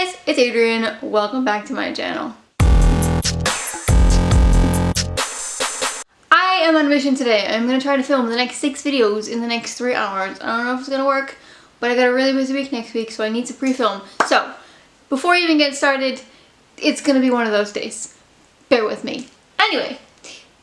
guys, it's Adrian. Welcome back to my channel. I am on a mission today. I'm going to try to film the next 6 videos in the next 3 hours. I don't know if it's going to work, but I got a really busy week next week, so I need to pre-film. So, before I even get started, it's going to be one of those days. Bear with me. Anyway,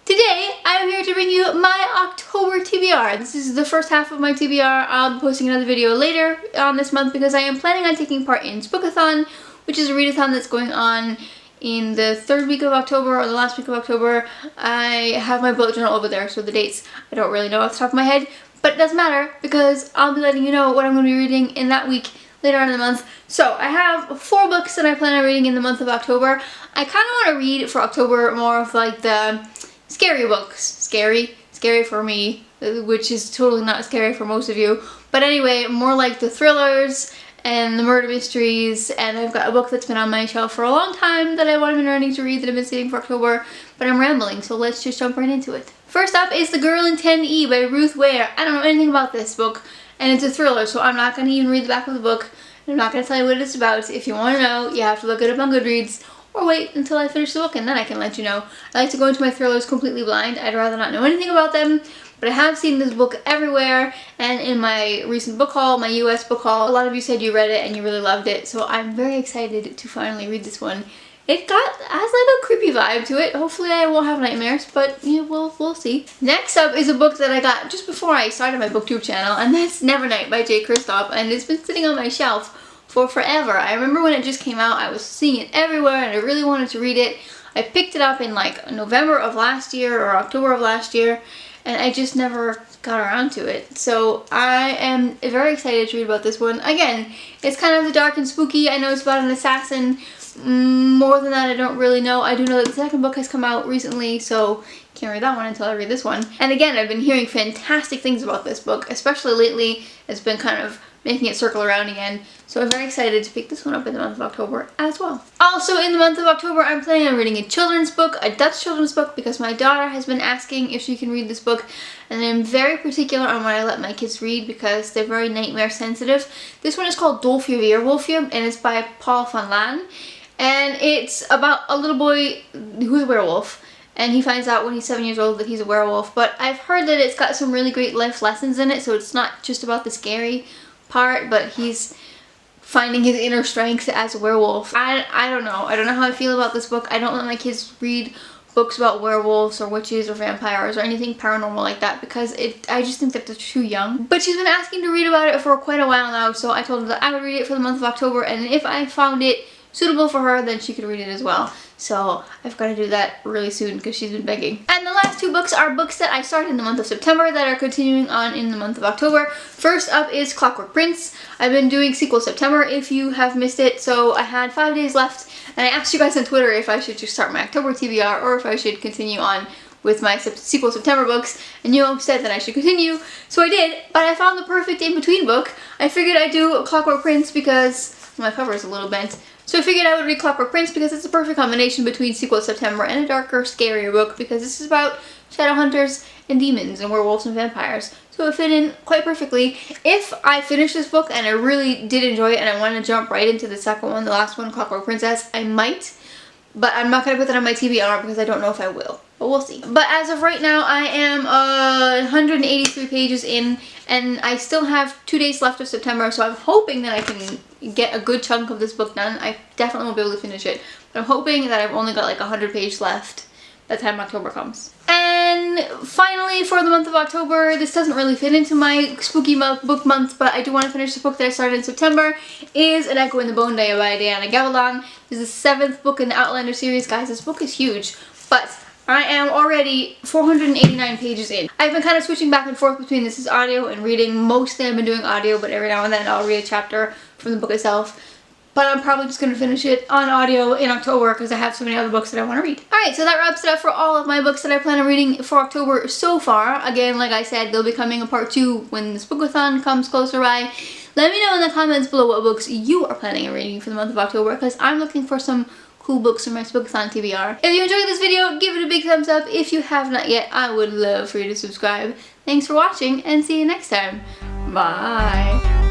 today I'm here to bring you my October TBR. This is the first half of my TBR. I'll be posting another video later on this month because I am planning on taking part in SBookAThon, which is a readathon that's going on in the 3rd week of October or the last week of October. I have my bullet journal over there, so the dates I don't really know off the top of my head, but it doesn't matter because I'll be letting you know what I'm going to be reading in that week later on in the month. So I have 4 books that I plan on reading in the month of October. I kind of want to read for October more of like the scary books. Scary for me, which is totally not scary for most of you. But anyway, more like the thrillers and the murder mysteries, and I've got a book that's been on my shelf for a long time that I've been wanting to read that I've been saving for October, but I'm rambling, so let's just jump right into it. First up is The Girl in 10E by Ruth Ware. I don't know anything about this book, and it's a thriller, so I'm not going to even read the back of the book. I'm not going to tell you what it's about. If you want to know, you have to look it up on Goodreads, or wait until I finish the book and then I can let you know. I like to go into my thrillers completely blind. I'd rather not know anything about them. But I have seen this book everywhere, and in my recent book haul, my US book haul, a lot of you said you read it and you really loved it, so I'm very excited to finally read this one. It has like a creepy vibe to it. Hopefully I won't have nightmares, but yeah, we'll see. Next up is a book that I got just before I started my booktube channel, and that's Nevernight by J. Kristoff, and it's been sitting on my shelf for forever. I remember when it just came out, I was seeing it everywhere and I really wanted to read it. I picked it up in like November of last year or October of last year, and I just never got around to it. So I am very excited to read about this one. Again, it's kind of dark and spooky. I know it's about an assassin. More than that, I don't really know. I do know that the second book has come out recently, so can't read that one until I read this one. And again, I've been hearing fantastic things about this book, especially lately. It's been kind of making it circle around again. So I'm very excited to pick this one up in the month of October as well. Also in the month of October, I'm planning on reading a children's book, a Dutch children's book, because my daughter has been asking if she can read this book, and I'm very particular on what I let my kids read because they're very nightmare sensitive. This one is called Dolfje Weerwolfje, and it's by Paul van Laan, and it's about a little boy who's a werewolf. And he finds out when he's 7 years old that he's a werewolf, but I've heard that it's got some really great life lessons in it, so it's not just about the scary part, but he's finding his inner strength as a werewolf. I don't know. I don't know how I feel about this book. I don't let my kids read books about werewolves or witches or vampires or anything paranormal like that because I just think that they're too young. But she's been asking to read about it for quite a while now, so I told her that I would read it for the month of October, and if I found it suitable for her, then she could read it as well. So I've got to do that really soon because she's been begging. And the last 2 books are books that I started in the month of September that are continuing on in the month of October. First up is Clockwork Prince. I've been doing sequel September if you have missed it, so I had 5 days left, and I asked you guys on Twitter if I should just start my October TBR or if I should continue on with my sequel September books, and you all said that I should continue, so I did, but I found the perfect in-between book. I figured I'd do Clockwork Prince because my cover is a little bent. So I figured I would read Clockwork Prince because it's a perfect combination between sequel September and a darker, scarier book because this is about shadow hunters and demons and werewolves and vampires. So it fit in quite perfectly. If I finish this book and I really did enjoy it and I want to jump right into the second one, the last one, Clockwork Princess, I might. But I'm not going to put that on my TBR because I don't know if I will. But we'll see. But as of right now, I am 183 pages in, and I still have 2 days left of September, so I'm hoping that I can get a good chunk of this book done. I definitely won't be able to finish it, but I'm hoping that I've only got like 100 pages left by the time October comes. And finally, for the month of October, this doesn't really fit into my spooky book month, but I do want to finish the book that I started in September, is An Echo in the Bone Day by Diana Gabaldon. This is the 7th book in the Outlander series. Guys, this book is huge, but I am already 489 pages in. I've been kind of switching back and forth between this is audio and reading. Mostly I've been doing audio, but every now and then I'll read a chapter from the book itself. But I'm probably just going to finish it on audio in October because I have so many other books that I want to read. Alright, so that wraps it up for all of my books that I plan on reading for October so far. Again, like I said, they'll be coming a part 2 when this SBookAthon comes closer by. Let me know in the comments below what books you are planning on reading for the month of October because I'm looking for some cool books for my SBookAthon TBR. If you enjoyed this video, give it a big thumbs up. If you have not yet, I would love for you to subscribe. Thanks for watching and see you next time. Bye.